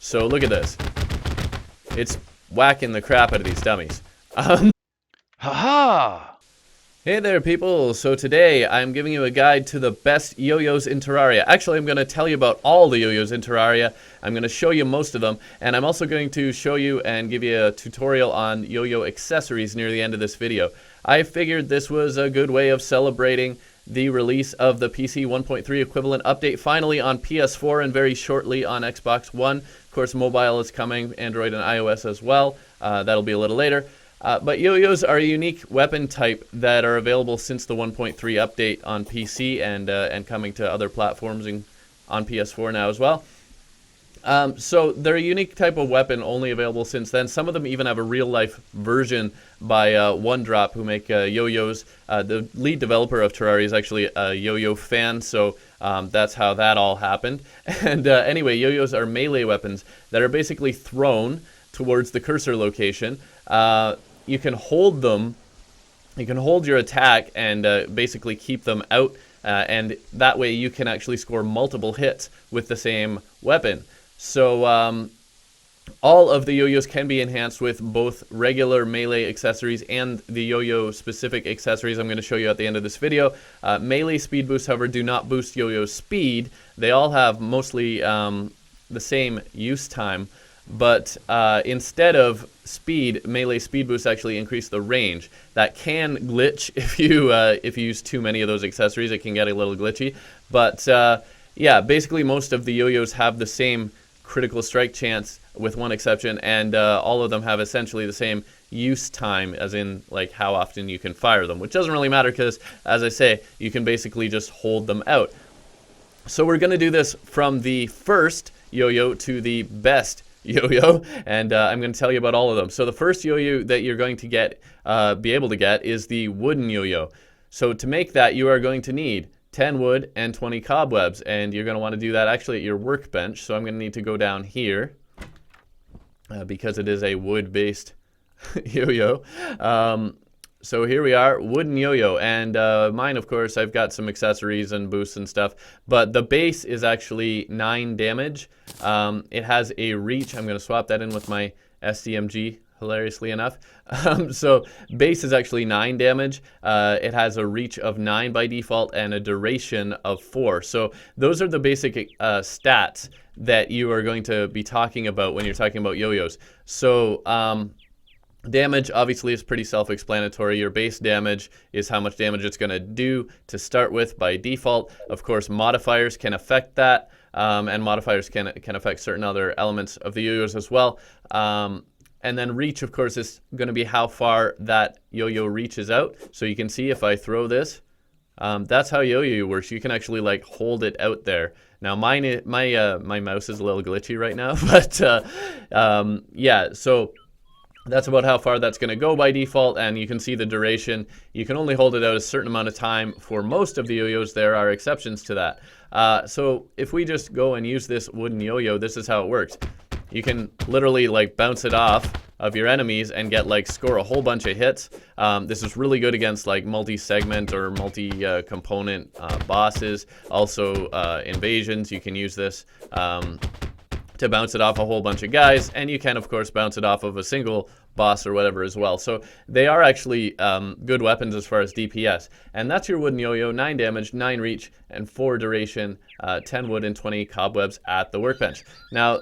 So look at this. It's whacking the crap out of these dummies. Haha! Hey there, people. So today I'm giving you a guide to the best yo-yos in Terraria. Actually, I'm going to tell you about all the yo-yos in Terraria. I'm going to show you most of them, and I'm also going to show you and give you a tutorial on yo-yo accessories near the end of this video. I figured this was a good way of celebrating the release of the PC 1.3 equivalent update finally on PS4 and very shortly on Xbox One. Of course, mobile is coming, Android and iOS as well. That'll be a little later. But yo-yos are a unique weapon type that are available since the 1.3 update on PC and coming to other platforms on PS4 now as well. So they're a unique type of weapon only available since then. Some of them even have a real-life version by One Drop, who make Yoyos. The lead developer of Terraria is actually a Yo-Yo fan, so that's how that all happened. And anyway, Yoyos are melee weapons that are basically thrown towards the cursor location. You can hold them, you can hold your attack and basically keep them out, and that way you can actually score multiple hits with the same weapon. So all of the yo-yos can be enhanced with both regular melee accessories and the yo-yo specific accessories I'm going to show you at the end of this video. Melee speed boosts, however, do not boost yo-yo speed. They all have mostly the same use time. But instead of speed, melee speed boosts actually increase the range. That can glitch if you use too many of those accessories. It can get a little glitchy. But yeah, basically most of the yo-yos have the same critical strike chance with one exception, and all of them have essentially the same use time, as in like how often you can fire them, which doesn't really matter because, as I say, you can basically just hold them out. So we're going to do this from the first yo-yo to the best yo-yo, and I'm going to tell you about all of them. So the first yo-yo that you're going to be able to get is the wooden yo-yo. So to make that, you are going to need 10 wood and 20 cobwebs, and you're going to want to do that actually at your workbench. So I'm going to need to go down here because it is a wood-based yo-yo. So here we are, wooden yo-yo, and mine, of course, I've got some accessories and boosts and stuff, but the base is actually 9 damage. It has a reach. I'm going to swap that in with my SDMG, hilariously enough. So base is actually 9 damage. It has a reach of 9 by default and a duration of 4. So those are the basic stats that you are going to be talking about when you're talking about yo-yos. So damage obviously is pretty self-explanatory. Your base damage is how much damage it's going to do to start with by default. Of course, modifiers can affect that, and modifiers can affect certain other elements of the yo-yos as well. And then reach, of course, is going to be how far that yo-yo reaches out. So you can see if I throw this, that's how yo-yo works. You can actually like hold it out there. Now my mouse is a little glitchy right now, but yeah, so that's about how far that's going to go by default, and you can see the duration. You can only hold it out a certain amount of time for most of the yo-yos. There are exceptions to that. So if we just go and use this wooden yo-yo, this is how it works. You can literally like bounce it off of your enemies and get like score a whole bunch of hits. This is really good against like multi-segment or multi-component bosses. Also invasions, you can use this to bounce it off a whole bunch of guys, and you can of course bounce it off of a single boss or whatever as well. So they are actually good weapons as far as DPS. And that's your wooden yo-yo, 9 damage, 9 reach, and 4 duration, 10 wood and 20 cobwebs at the workbench. Now,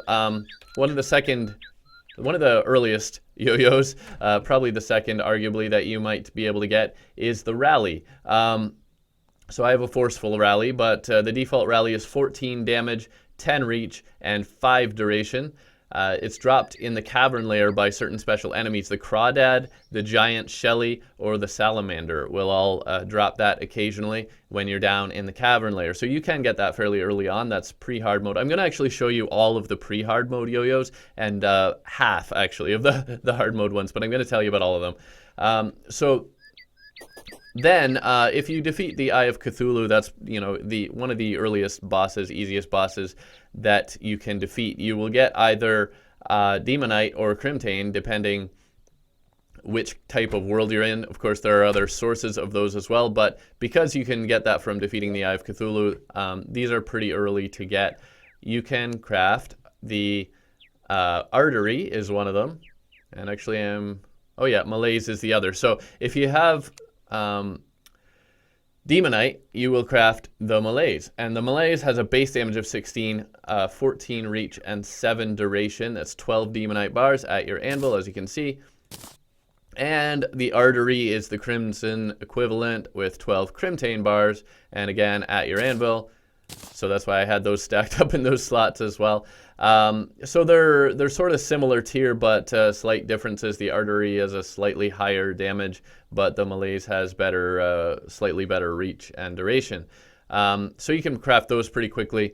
one of the earliest yo-yos, probably the second arguably that you might be able to get, is the rally. So I have a forceful rally, but the default rally is 14 damage, 10 reach, and 5 duration. It's dropped in the cavern layer by certain special enemies. The crawdad, the giant shelly, or the salamander will all drop that occasionally when you're down in the cavern layer. So you can get that fairly early on. That's pre-hard mode. I'm going to actually show you all of the pre-hard mode yo-yos and half actually of the hard mode ones, but I'm going to tell you about all of them. So then, if you defeat the Eye of Cthulhu, that's one of the earliest bosses, easiest bosses that you can defeat. You will get either Demonite or Crimtane, depending which type of world you're in. Of course, there are other sources of those as well, but because you can get that from defeating the Eye of Cthulhu, these are pretty early to get. You can craft the Artery is one of them. And actually oh yeah, Malaise is the other. So if you have Demonite, you will craft the Malaise. And the Malaise has a base damage of 16, 14 reach, and 7 duration. That's 12 Demonite bars at your anvil, as you can see. And the Artery is the Crimson equivalent with 12 Crimtane bars, and again, at your anvil. So that's why I had those stacked up in those slots as well. So they're sort of similar tier, but slight differences. The Artery has a slightly higher damage, but the Malaise has better, slightly better reach and duration. So you can craft those pretty quickly.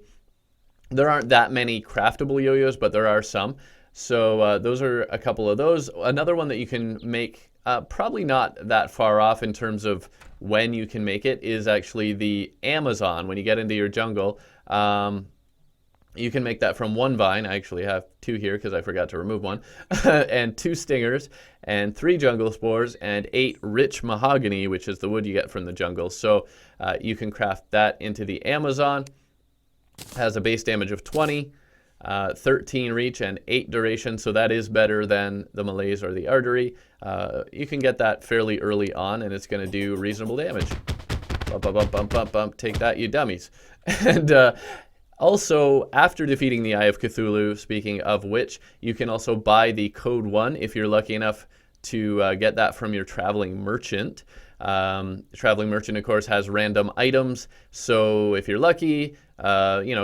There aren't that many craftable yo-yos, but there are some. So those are a couple of those. Another one that you can make, probably not that far off in terms of when you can make it, is actually the Amazon. When you get into your jungle, you can make that from 1 vine. I actually have 2 here because I forgot to remove one. And 2 stingers, and 3 jungle spores, and 8 rich mahogany, which is the wood you get from the jungle. So you can craft that into the Amazon. Has a base damage of 20. 13 reach and 8 duration, so that is better than the Malaise or the Artery. You can get that fairly early on, and it's going to do reasonable damage. Bump, bump, bump, bump, bump, bump. Take that, you dummies. And also, after defeating the Eye of Cthulhu, speaking of which, you can also buy the Code 1 if you're lucky enough to get that from your traveling merchant. The traveling merchant, of course, has random items, so if you're lucky,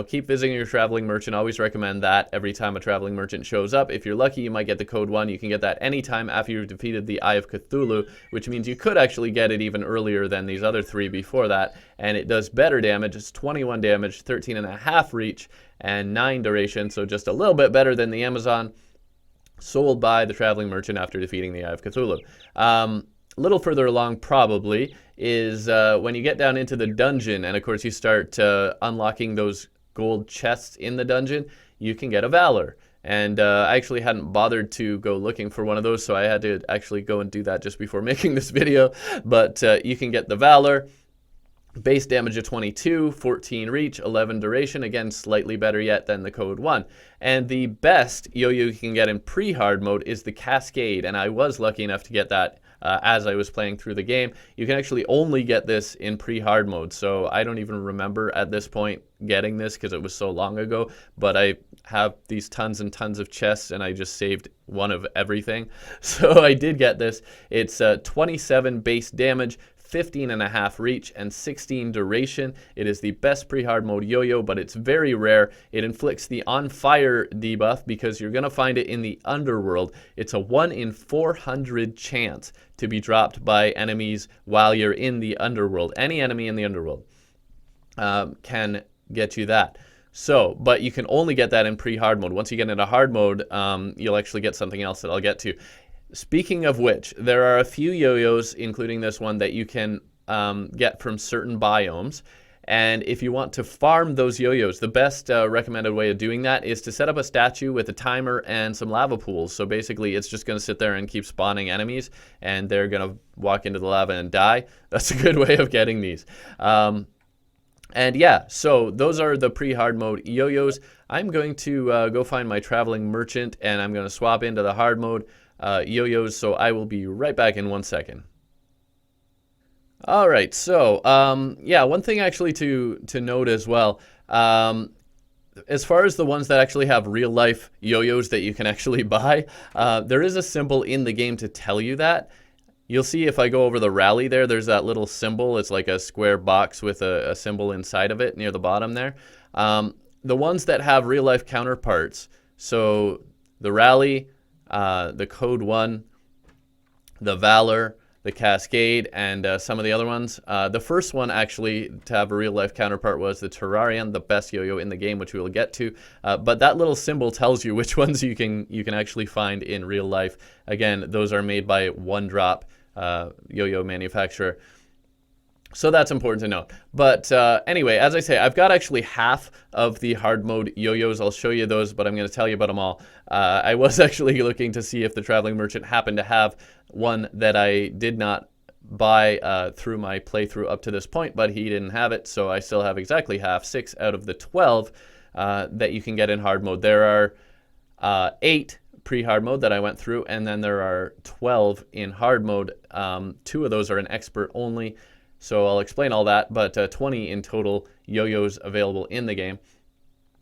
keep visiting your traveling merchant. Always recommend that every time a traveling merchant shows up. If you're lucky, you might get the Code 1. You can get that anytime after you've defeated the Eye of Cthulhu, which means you could actually get it even earlier than these other 3 before that, and it does better damage. It's 21 damage, 13.5 reach, and 9 duration, so just a little bit better than the Amazon, sold by the traveling merchant after defeating the Eye of Cthulhu. A little further along probably is when you get down into the dungeon, and of course you start unlocking those gold chests in the dungeon, you can get a Valor. And I actually hadn't bothered to go looking for one of those, so I had to actually go and do that just before making this video. But you can get the Valor. Base damage of 22, 14 reach, 11 duration, again slightly better yet than the Code 1. And the best yo-yo you can get in pre-hard mode is the Cascade, and I was lucky enough to get that as I was playing through the game. You can actually only get this in pre-hard mode, so I don't even remember at this point getting this because it was so long ago, but I have these tons and tons of chests and I just saved one of everything. So I did get this. It's 27 base damage, 15.5 reach, and 16 duration. It is the best pre-hard mode yo-yo, but it's very rare. It inflicts the on fire debuff because you're going to find it in the underworld. It's a 1 in 400 chance to be dropped by enemies while you're in the underworld. Any enemy in the underworld can get you that. So, but you can only get that in pre-hard mode. Once you get into hard mode, you'll actually get something else that I'll get to. Speaking of which, there are a few yo-yos, including this one, that you can get from certain biomes. And if you want to farm those yo-yos, the best recommended way of doing that is to set up a statue with a timer and some lava pools. So basically, it's just going to sit there and keep spawning enemies, and they're going to walk into the lava and die. That's a good way of getting these. And yeah, so those are the pre-hard mode yo-yos. I'm going to go find my traveling merchant, and I'm going to swap into the hard mode yo-yos, so I will be right back in 1 second. All right, so yeah, one thing actually to note as well, as far as the ones that actually have real life yo-yos that you can actually buy, there is a symbol in the game to tell you that. You'll see if I go over the rally there, there's that little symbol. It's like a square box with a symbol inside of it near the bottom there. The ones that have real life counterparts, so the rally, the Code 1, the Valor, the Cascade, and some of the other ones. The first one actually to have a real life counterpart was the Terrarian, the best yo-yo in the game, which we will get to. But that little symbol tells you which ones you can actually find in real life. Again, those are made by One Drop yo-yo manufacturer. So that's important to note. But anyway, as I say, I've got actually half of the hard mode yo-yos. I'll show you those, but I'm going to tell you about them all. I was actually looking to see if the traveling merchant happened to have one that I did not buy through my playthrough up to this point, but he didn't have it, so I still have exactly half, 6 out of the 12 that you can get in hard mode. There are 8 pre-hard mode that I went through, and then there are 12 in hard mode. 2 of those are in expert only, so I'll explain all that, but 20 in total yo-yos available in the game.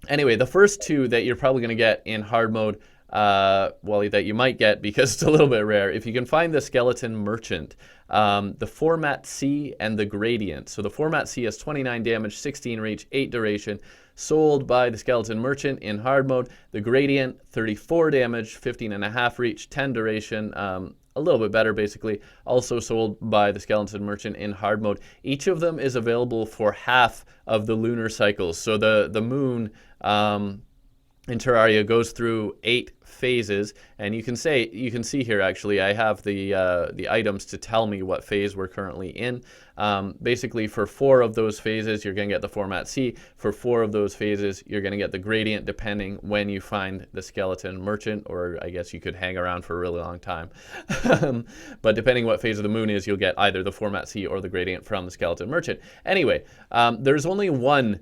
Anyway, the first 2 that you're probably going to get in hard mode, well, that you might get because it's a little bit rare, if you can find the Skeleton Merchant, the Format C and the Gradient. So the Format C has 29 damage, 16 reach, 8 duration, sold by the Skeleton Merchant in hard mode. The Gradient, 34 damage, 15.5 reach, 10 duration, a little bit better basically, also sold by the Skeleton Merchant in hard mode. Each of them is available for half of the lunar cycles. So the moon in Terraria goes through 8 phases, and you can see here actually I have the items to tell me what phase we're currently in. Basically, for 4 of those phases you're going to get the Format C. For 4 of those phases you're going to get the Gradient, depending when you find the Skeleton Merchant, or I guess you could hang around for a really long time. But depending what phase of the moon is, you'll get either the Format C or the Gradient from the Skeleton Merchant. Anyway, there's only one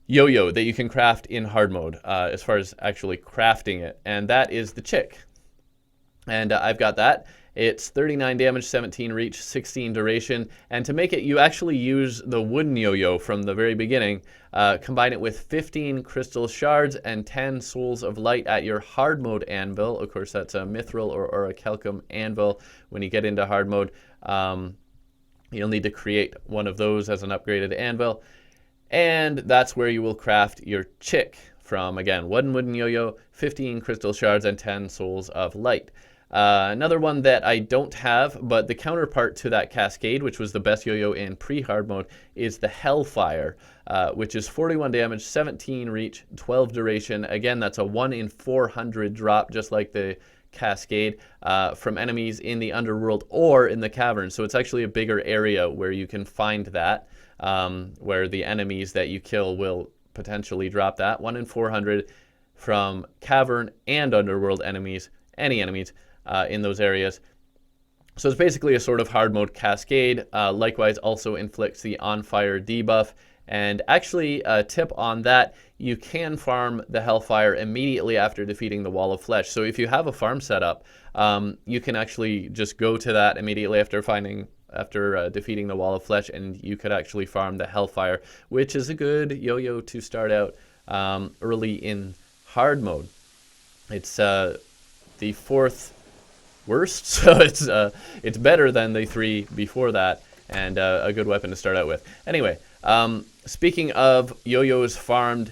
yo-yo that you can craft in hard mode, as far as actually crafting it, and that is the Chik. And I've got that. It's 39 damage, 17 reach, 16 duration, and to make it, you actually use the wooden yo-yo from the very beginning, combine it with 15 crystal shards and 10 souls of light at your hard mode anvil. Of course, that's a mithril or a calcum anvil. When you get into hard mode, you'll need to create one of those as an upgraded anvil. And that's where you will craft your Chik from. Again, wooden yo-yo, 15 crystal shards, and 10 souls of light. Another one that I don't have, but the counterpart to that Cascade, which was the best yo-yo in pre-hard mode, is the Hel-Fire, which is 41 damage, 17 reach, 12 duration. Again, that's a 1 in 400 drop, just like the Cascade, from enemies in the underworld or in the cavern. So it's actually a bigger area where you can find that. Where the enemies that you kill will potentially drop that. 1 in 400 from cavern and underworld enemies, any enemies in those areas. So it's basically a sort of hard mode Cascade. Likewise, also inflicts the on fire debuff. And actually, a tip on that, you can farm the Hel-Fire immediately after defeating the Wall of Flesh. So if you have a farm set up, you can actually just go to that immediately after defeating the Wall of Flesh, and you could actually farm the Hel-Fire, which is a good yo-yo to start out early in hard mode. It's the 4th worst, so it's better than the 3 before that, and a good weapon to start out with. Anyway, speaking of yo-yos farmed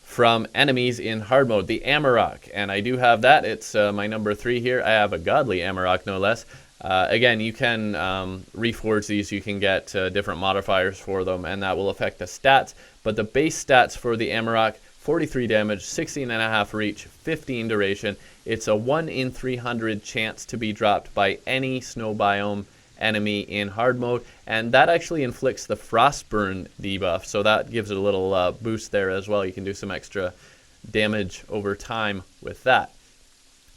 from enemies in hard mode, the Amarok, and I do have that. It's my number 3 here. I have a godly Amarok, no less. Again, you can reforge these. You can get different modifiers for them, and that will affect the stats. But the base stats for the Amarok, 43 damage, 16.5 reach, 15 duration. It's a 1 in 300 chance to be dropped by any snow biome enemy in hard mode, and that actually inflicts the Frostburn debuff, so that gives it a little boost there as well. You can do some extra damage over time with that.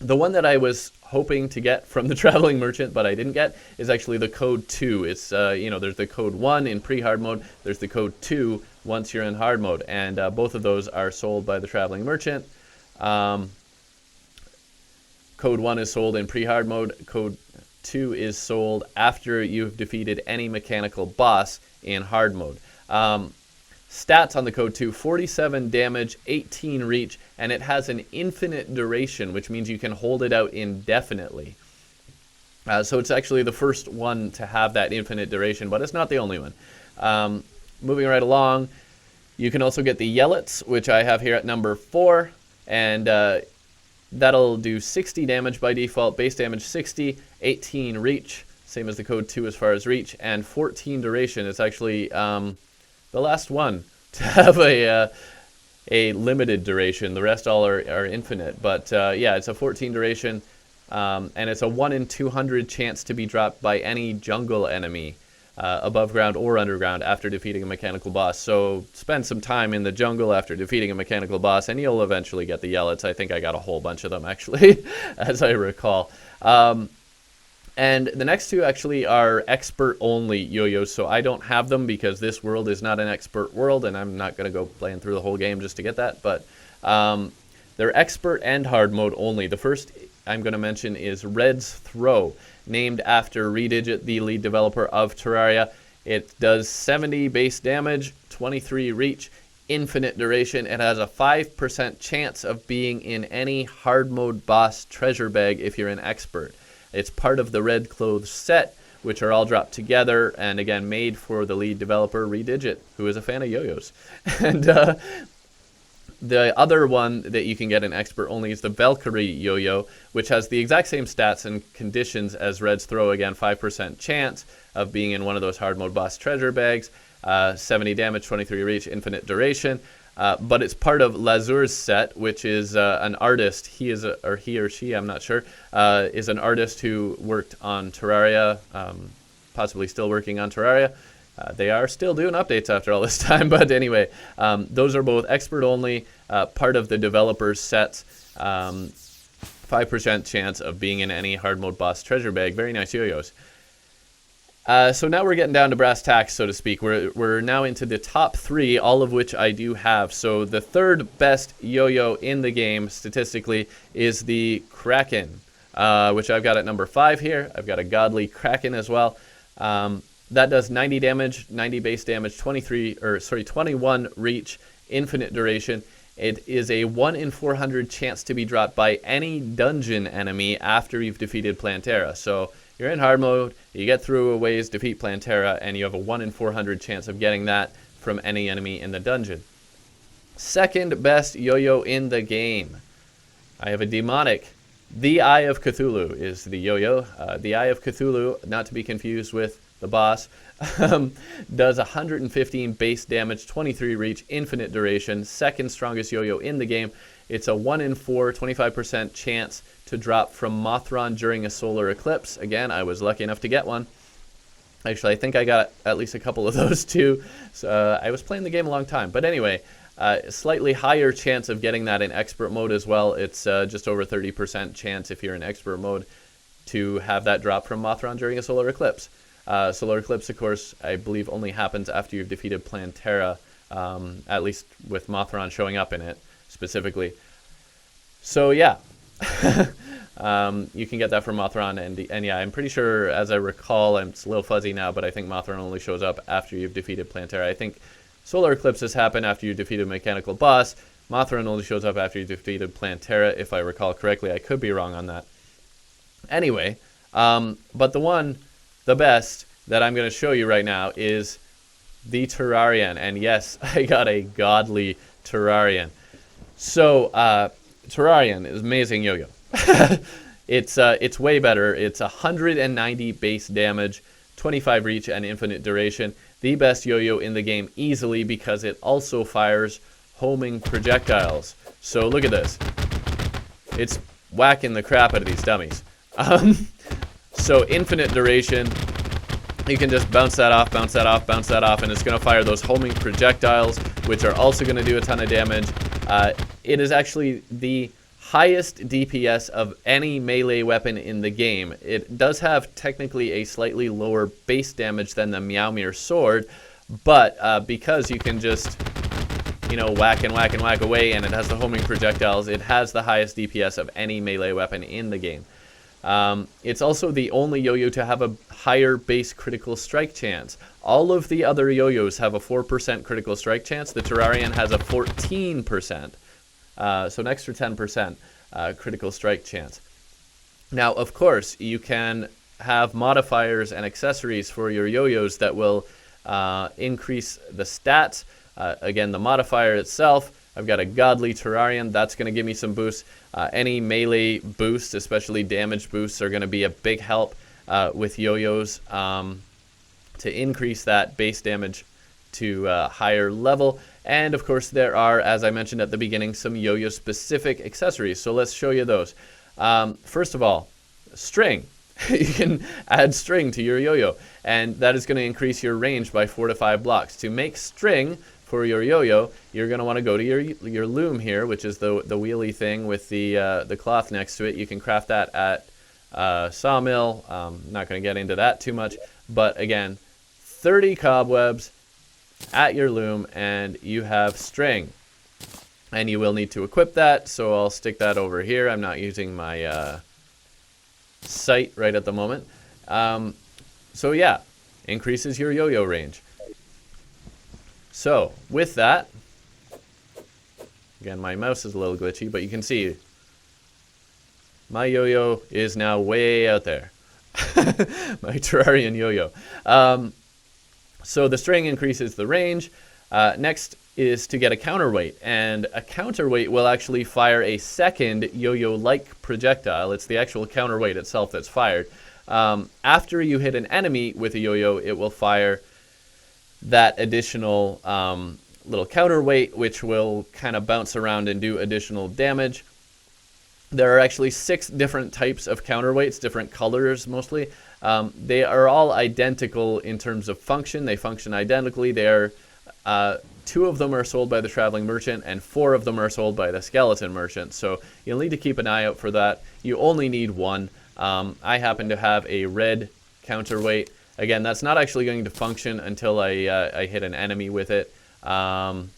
The one that I was hoping to get from the Traveling Merchant, but I didn't get, is actually the code 2. It's, there's the code 1 in pre-hard mode, there's the code 2 once you're in hard mode, and both of those are sold by the Traveling Merchant. Code 1 is sold in pre-hard mode, code 2 is sold after you've defeated any mechanical boss in hard mode. Stats on the code 2, 47 damage, 18 reach, and it has an infinite duration, which means you can hold it out indefinitely. So it's actually the first one to have that infinite duration, but it's not the only one. Moving right along, you can also get the Yelets, which I have here at number 4, and that'll do 60 damage by default, base damage 60, 18 reach, same as the code 2 as far as reach, and 14 duration. It's actually the last one to have a limited duration. The rest all are infinite, but yeah, it's a 14 duration, and it's a 1 in 200 chance to be dropped by any jungle enemy, above ground or underground, after defeating a mechanical boss. So spend some time in the jungle after defeating a mechanical boss, and you'll eventually get the Yelets. I think I got a whole bunch of them, actually, as I recall. And the next 2 actually are expert-only yo-yos, so I don't have them because this world is not an expert world, and I'm not going to go playing through the whole game just to get that. But They're expert and hard mode only. The first I'm going to mention is Red's Throw, named after Redigit, the lead developer of Terraria. It does 70 base damage, 23 reach, infinite duration. It has a 5% chance of being in any hard mode boss treasure bag if you're an expert. It's part of the Red Clothes set, which are all dropped together, and again, made for the lead developer, Redigit, who is a fan of Yoyos. And the other one that you can get in expert only is the Valkyrie Yo-Yo, which has the exact same stats and conditions as Red's Throw. Again, 5% chance of being in one of those hard mode boss treasure bags, 70 damage, 23 reach, infinite duration. But it's part of Lazur's set, which is an artist. He or she, I'm not sure, is an artist who worked on Terraria, possibly still working on Terraria. They are still doing updates after all this time, but anyway, those are both expert only, part of the developer's sets. 5% chance of being in any hard mode boss treasure bag. Very nice Yoyos. So now we're getting down to brass tacks, so to speak. We're now into the top 3, all of which I do have. So the third best yo-yo in the game, statistically, is the Kraken, which I've got at number 5 here. I've got a godly Kraken as well. That does 90 damage, 90 base damage, 21 reach, infinite duration. It is a 1 in 400 chance to be dropped by any dungeon enemy after you've defeated Plantera. So you're in hard mode, you get through a ways, defeat Plantera, and you have a 1 in 400 chance of getting that from any enemy in the dungeon. Second best yo-yo in the game. I have a demonic. The Eye of Cthulhu is the yo-yo. The Eye of Cthulhu, not to be confused with the boss, does 115 base damage, 23 reach, infinite duration, second strongest yo-yo in the game. It's a 1 in 4, 25% chance to drop from Mothron during a solar eclipse. Again, I was lucky enough to get one. Actually, I think I got at least a couple of those too. So I was playing the game a long time. But anyway, slightly higher chance of getting that in expert mode as well. It's just over 30% chance if you're in expert mode to have that drop from Mothron during a solar eclipse. Solar eclipse, of course, I believe only happens after you've defeated Plantera, at least with Mothron showing up in it specifically. So yeah, you can get that from Mothron, and yeah, I'm pretty sure, as I recall, it's a little fuzzy now, but I think Mothron only shows up after you've defeated Plantera. I think solar eclipses happen after you defeat a mechanical boss. Mothron only shows up after you defeated Plantera, if I recall correctly. I could be wrong on that. Anyway, but the best that I'm going to show you right now is the Terrarian. And yes, I got a godly Terrarian. So, Terrarian is amazing yo-yo. It's way better. It's 190 base damage, 25 reach, and infinite duration. The best yo-yo in the game easily because it also fires homing projectiles. So look at this. It's whacking the crap out of these dummies. So infinite duration, you can just bounce that off, bounce that off, bounce that off, and it's going to fire those homing projectiles, which are also going to do a ton of damage. It is actually the highest DPS of any melee weapon in the game. It does have technically a slightly lower base damage than the Meowmere sword, but because you can just, you know, whack and whack and whack away, and it has the homing projectiles, it has the highest DPS of any melee weapon in the game. It's also the only yo-yo to have a higher base critical strike chance. All of the other yo-yos have a 4% critical strike chance. The Terrarian has a 14%, so an extra 10% critical strike chance. Now, of course, you can have modifiers and accessories for your yo-yos that will increase the stats. Again, the modifier itself, I've got a godly Terrarian. That's going to give me some boosts. Any melee boosts, especially damage boosts, are going to be a big help with yo-yos to increase that base damage to a higher level. And of course, there are, as I mentioned at the beginning, some yo-yo specific accessories. So let's show you those. First of all, string. You can add string to your yo-yo, and that is going to increase your range by 4 to 5 blocks. To make string for your yo-yo, you're going to want to go to your loom here, which is the wheelie thing with the cloth next to it. You can craft that at sawmill. Not going to get into that too much, but again, 30 cobwebs at your loom, and you have string. and you will need to equip that, so I'll stick that over here. I'm not using my sight right at the moment. So yeah, increases your yo-yo range. So with that, again, my mouse is a little glitchy, but you can see my yo-yo is now way out there. My Terrarian yo-yo. So the string increases the range. Next is to get a counterweight, and a counterweight will actually fire a second yo-yo-like projectile. It's the actual counterweight itself that's fired. After you hit an enemy with a yo-yo, it will fire that additional little counterweight, which will kind of bounce around and do additional damage. There are actually 6 different types of counterweights, different colors mostly. They are all identical in terms of function. They function identically. They are 2 of them are sold by the traveling merchant, and 4 of them are sold by the skeleton merchant. So you'll need to keep an eye out for that. You only need 1. I happen to have a red counterweight. Again, that's not actually going to function until I hit an enemy with it. But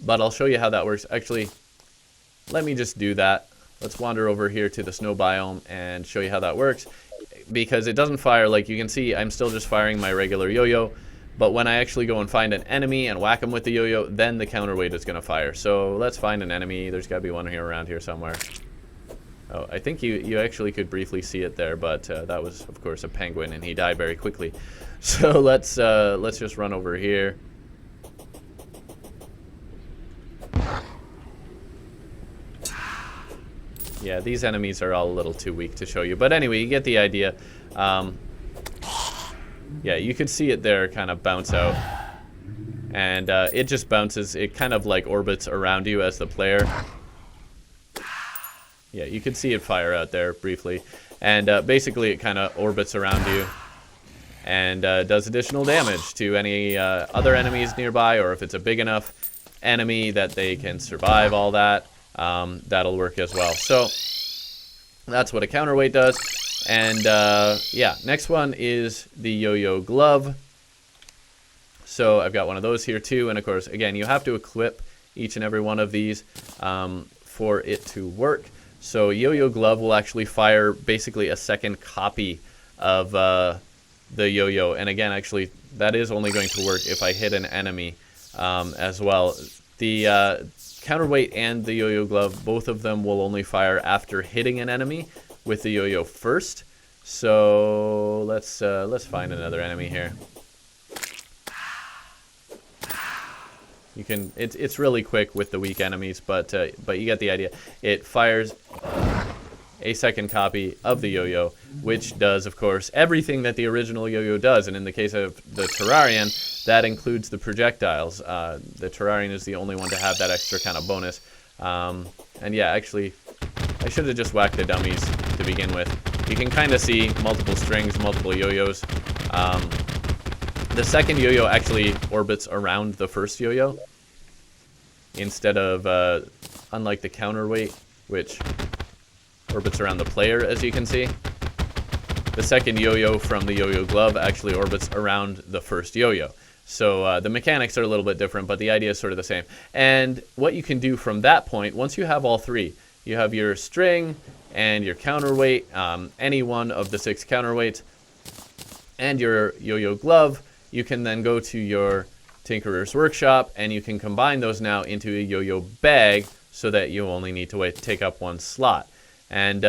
I'll show you how that works. Actually, let me just do that. Let's wander over here to the snow biome and show you how that works. Because it doesn't fire, like you can see, I'm still just firing my regular yo-yo. But when I actually go and find an enemy and whack him with the yo-yo, then the counterweight is going to fire. So let's find an enemy. There's got to be one here around here somewhere. Oh, I think you actually could briefly see it there, but that was, of course, a penguin, and he died very quickly. So let's just run over here. Yeah, these enemies are all a little too weak to show you. But anyway, you get the idea. Yeah, you can see it there kind of bounce out. And it just bounces. It kind of like orbits around you as the player. Yeah, you can see it fire out there briefly. And basically it kind of orbits around you and does additional damage to any other enemies nearby, or if it's a big enough enemy that they can survive all that. That'll work as well. So that's what a counterweight does. And yeah, next one is the yo-yo glove. So I've got one of those here too. And of course, again, you have to equip each and every one of these for it to work. So yo-yo glove will actually fire basically a second copy of the yo-yo. And again, actually, that is only going to work if I hit an enemy as well. The counterweight and the yo-yo glove, both of them will only fire after hitting an enemy with the yo-yo first. So let's find another enemy here. You can it's really quick with the weak enemies, but you get the idea. It fires a second copy of the yo-yo, which does, of course, everything that the original yo-yo does. And in the case of the Terrarian, that includes the projectiles. The Terrarian is the only one to have that extra kind of bonus. And yeah, actually, I should have just whacked the dummies to begin with. You can kind of see multiple strings, multiple yo-yos. The second yo-yo actually orbits around the first yo-yo instead of, unlike the counterweight, which orbits around the player, as you can see. The second yo-yo from the yo-yo glove actually orbits around the first yo-yo. So the mechanics are a little bit different, but the idea is sort of the same. And what you can do from that point, once you have all 3, you have your string and your counterweight, any one of the 6 counterweights, and your yo-yo glove, you can then go to your Tinkerer's Workshop, and you can combine those now into a yo-yo bag so that you only need to take up 1 slot. And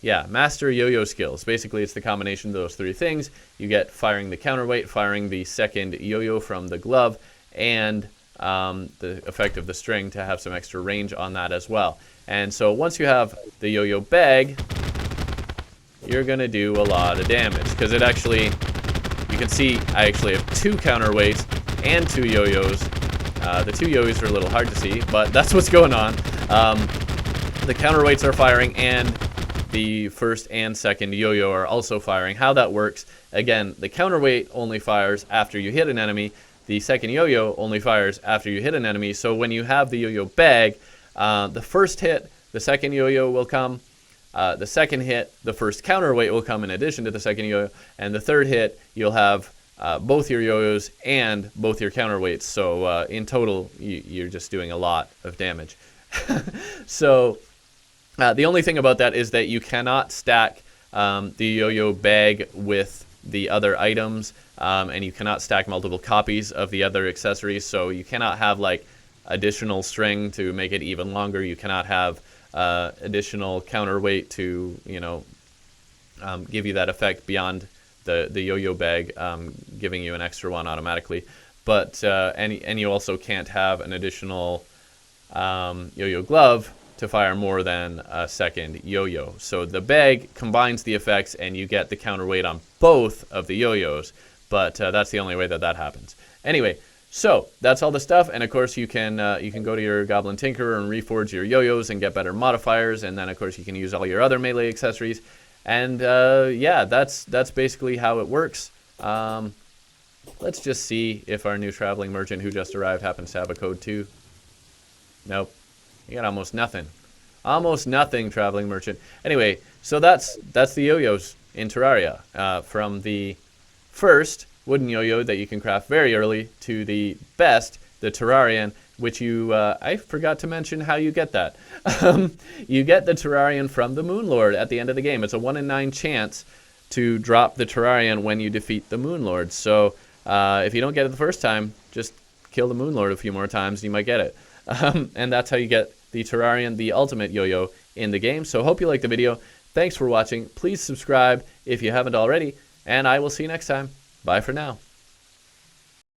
yeah, master yo-yo skills. Basically, it's the combination of those 3 things. You get firing the counterweight, firing the second yo-yo from the glove, and the effect of the string to have some extra range on that as well. And so once you have the yo-yo bag, you're going to do a lot of damage. Because it actually, you can see I actually have 2 counterweights and 2 yo-yos. The 2 yo-yos are a little hard to see, but that's what's going on. The counterweights are firing, and the first and second yo-yo are also firing. How that works, again, the counterweight only fires after you hit an enemy. The second yo-yo only fires after you hit an enemy. So when you have the yo-yo bag, the first hit, the second yo-yo will come. The second hit, the first counterweight will come in addition to the second yo-yo. And the third hit, you'll have both your yo-yos and both your counterweights. So in total, you're just doing a lot of damage. So the only thing about that is that you cannot stack the yo-yo bag with the other items, and you cannot stack multiple copies of the other accessories. So you cannot have like additional string to make it even longer. You cannot have additional counterweight to, you know, give you that effect beyond the yo-yo bag, giving you an extra one automatically. But and you also can't have an additional yo-yo glove to fire more than a second yo-yo. So the bag combines the effects, and you get the counterweight on both of the yo-yos. But that's the only way that happens. Anyway, so that's all the stuff, and of course you can go to your Goblin Tinkerer and reforge your yo-yos and get better modifiers, and then of course you can use all your other melee accessories. And yeah, that's basically how it works. Let's just see if our new traveling merchant who just arrived happens to have a code too. Nope. You got almost nothing. Almost nothing, traveling merchant. Anyway, so that's the yo-yos in Terraria. From the first wooden yo-yo that you can craft very early to the best, the Terrarian, which you, I forgot to mention how you get that. You get the Terrarian from the Moon Lord at the end of the game. It's a 1 in 9 chance to drop the Terrarian when you defeat the Moon Lord. So if you don't get it the first time, just kill the Moon Lord a few more times, you might get it. And that's how you get the Terrarian, the ultimate yo-yo in the game. So hope you liked the video. Thanks for watching. Please subscribe if you haven't already, and I will see you next time. Bye for now.